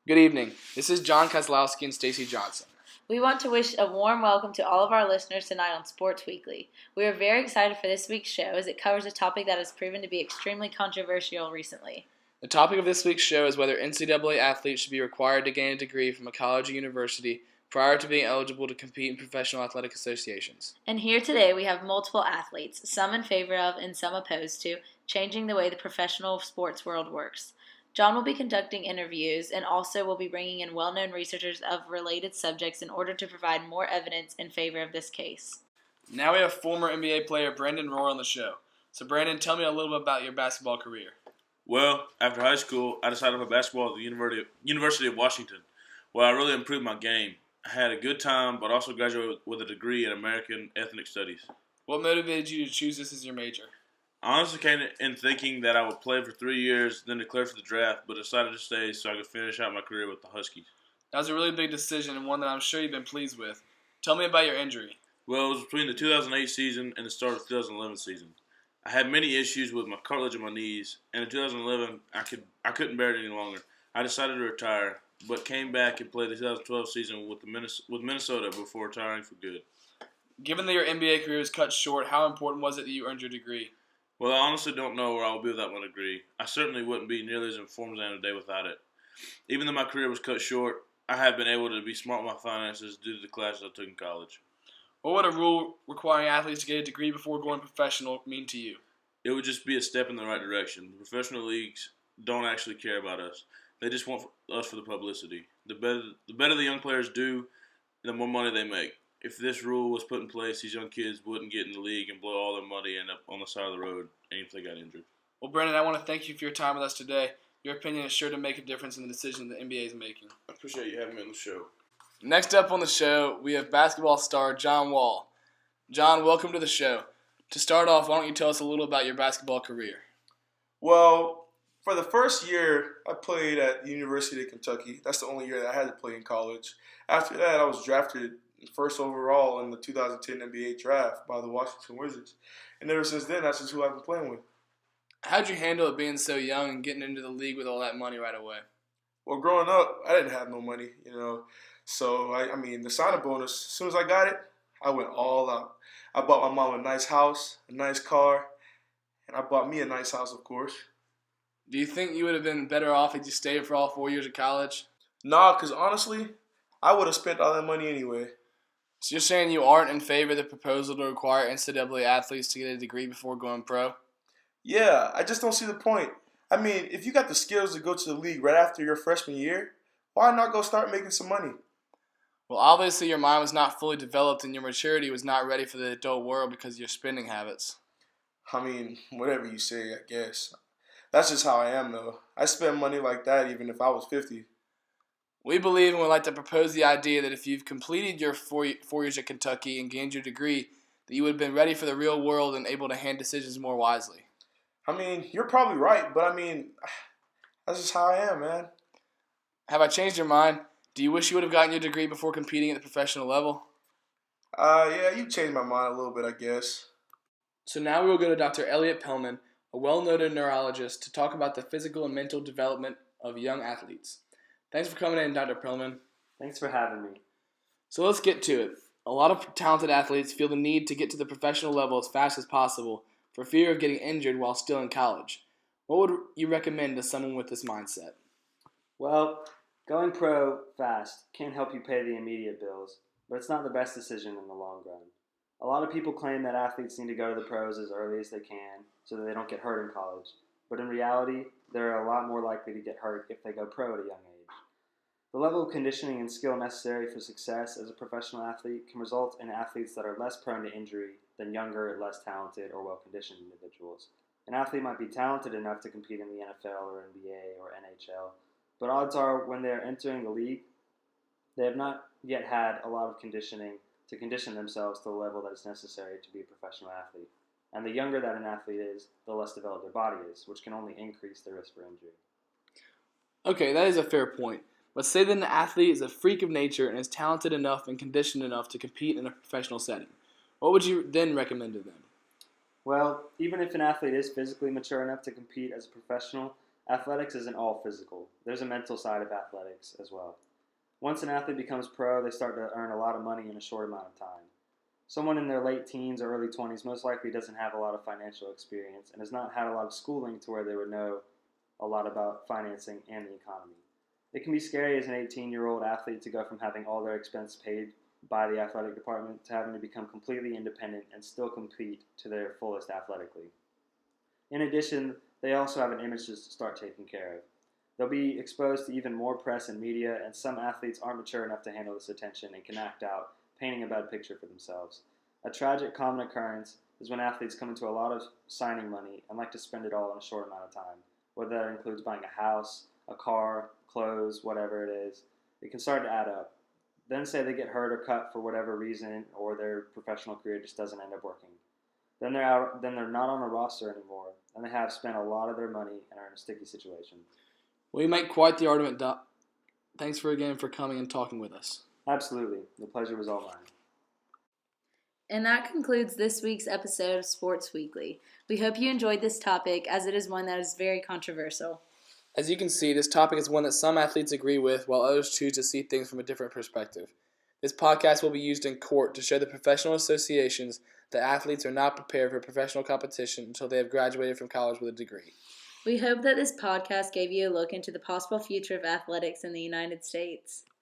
Good evening. This is John Kozlowski and Stacy Johnson. We want to wish a warm welcome to all of our listeners tonight on Sports Weekly. We are very excited for this week's show as it covers a topic that has proven to be extremely controversial recently. The topic of this week's show is whether NCAA athletes should be required to gain a degree from a college or university prior to being eligible to compete in professional athletic associations. And here today we have multiple athletes, some in favor of and some opposed to, changing the way the professional sports world works. John will be conducting interviews and also will be bringing in well-known researchers of related subjects in order to provide more evidence in favor of this case. Now we have former NBA player Brandon Rohr on the show. So Brandon, tell me a little bit about your basketball career. Well, after high school, I decided to play basketball at the University of Washington, where I really improved my game. I had a good time, but also graduated with a degree in American Ethnic Studies. What motivated you to choose this as your major? I honestly came in thinking that I would play for 3 years, then declare for the draft, but decided to stay so I could finish out my career with the Huskies. That was a really big decision and one that I'm sure you've been pleased with. Tell me about your injury. Well, it was between the 2008 season and the start of the 2011 season. I had many issues with my cartilage in my knees, and in 2011, I couldn't bear it any longer. I decided to retire, but came back and played the 2012 season with Minnesota before retiring for good. Given that your NBA career was cut short, how important was it that you earned your degree? Well, I honestly don't know where I will be without my degree. I certainly wouldn't be nearly as informed as I am today without it. Even though my career was cut short, I have been able to be smart with my finances due to the classes I took in college. What would a rule requiring athletes to get a degree before going professional mean to you? It would just be a step in the right direction. The professional leagues don't actually care about us. They just want us for the publicity. The better the young players do, the more money they make. If this rule was put in place, these young kids wouldn't get in the league and blow all their money and end up on the side of the road if they got injured. Well, Brendan, I want to thank you for your time with us today. Your opinion is sure to make a difference in the decision the NBA is making. I appreciate you having me on the show. Next up on the show, we have basketball star John Wall. John, welcome to the show. To start off, why don't you tell us a little about your basketball career? Well, for the first year, I played at the University of Kentucky. That's the only year that I had to play in college. After that, I was drafted first overall in the 2010 NBA draft by the Washington Wizards. And ever since then, that's just who I've been playing with. How'd you handle it being so young and getting into the league with all that money right away? Well, growing up, I didn't have no money, So, I mean, the signing bonus, as soon as I got it, I went all out. I bought my mom a nice house, a nice car, and I bought me a nice house, of course. Do you think you would have been better off if you stayed for all 4 years of college? Nah, because honestly, I would have spent all that money anyway. So you're saying you aren't in favor of the proposal to require NCAA athletes to get a degree before going pro? Yeah, I just don't see the point. I mean, if you got the skills to go to the league right after your freshman year, why not go start making some money? Well, obviously your mind was not fully developed and your maturity was not ready for the adult world because of your spending habits. I mean, whatever you say, I guess. That's just how I am, though. I spend money like that even if I was 50. We believe and would like to propose the idea that if you've completed your 4 years at Kentucky and gained your degree, that you would have been ready for the real world and able to hand decisions more wisely. I mean, you're probably right, but I mean, that's just how I am, man. Have I changed your mind? Do you wish you would have gotten your degree before competing at the professional level? Yeah, you changed my mind a little bit, I guess. So now we will go to Dr. Elliot Pellman, a well-noted neurologist, to talk about the physical and mental development of young athletes. Thanks for coming in, Dr. Pellman. Thanks for having me. So let's get to it. A lot of talented athletes feel the need to get to the professional level as fast as possible for fear of getting injured while still in college. What would you recommend to someone with this mindset? Well, going pro fast can help you pay the immediate bills, but it's not the best decision in the long run. A lot of people claim that athletes need to go to the pros as early as they can so that they don't get hurt in college, but in reality, they're a lot more likely to get hurt if they go pro at a young age. The level of conditioning and skill necessary for success as a professional athlete can result in athletes that are less prone to injury than younger, less talented, or well-conditioned individuals. An athlete might be talented enough to compete in the NFL or NBA or NHL, but odds are when they're entering the league, they have not yet had a lot of conditioning to condition themselves to the level that is necessary to be a professional athlete. And the younger that an athlete is, the less developed their body is, which can only increase the risk for injury. Okay, that is a fair point. But say that an athlete is a freak of nature and is talented enough and conditioned enough to compete in a professional setting. What would you then recommend to them? Well, even if an athlete is physically mature enough to compete as a professional, Athletics isn't all physical. There's a mental side of athletics as well. Once an athlete becomes pro, they start to earn a lot of money in a short amount of time. Someone in their late teens or early 20s most likely doesn't have a lot of financial experience and has not had a lot of schooling to where they would know a lot about financing and the economy. It can be scary as an 18-year-old athlete to go from having all their expense paid by the athletic department to having to become completely independent and still compete to their fullest athletically. In addition, they also have an image to start taking care of. They'll be exposed to even more press and media, and some athletes aren't mature enough to handle this attention and can act out, painting a bad picture for themselves. A tragic common occurrence is when athletes come into a lot of signing money and like to spend it all in a short amount of time, whether that includes buying a house, a car, clothes, whatever it is. It can start to add up. Then say they get hurt or cut for whatever reason, or their professional career just doesn't end up working. Then they're not on a roster anymore, and they have spent a lot of their money and are in a sticky situation. Well, you make quite the argument, Doc. Thanks again for coming and talking with us. Absolutely. The pleasure was all mine. And that concludes this week's episode of Sports Weekly. We hope you enjoyed this topic, as it is one that is very controversial. As you can see, this topic is one that some athletes agree with, while others choose to see things from a different perspective. This podcast will be used in court to show the professional associations that athletes are not prepared for professional competition until they have graduated from college with a degree. We hope that this podcast gave you a look into the possible future of athletics in the United States.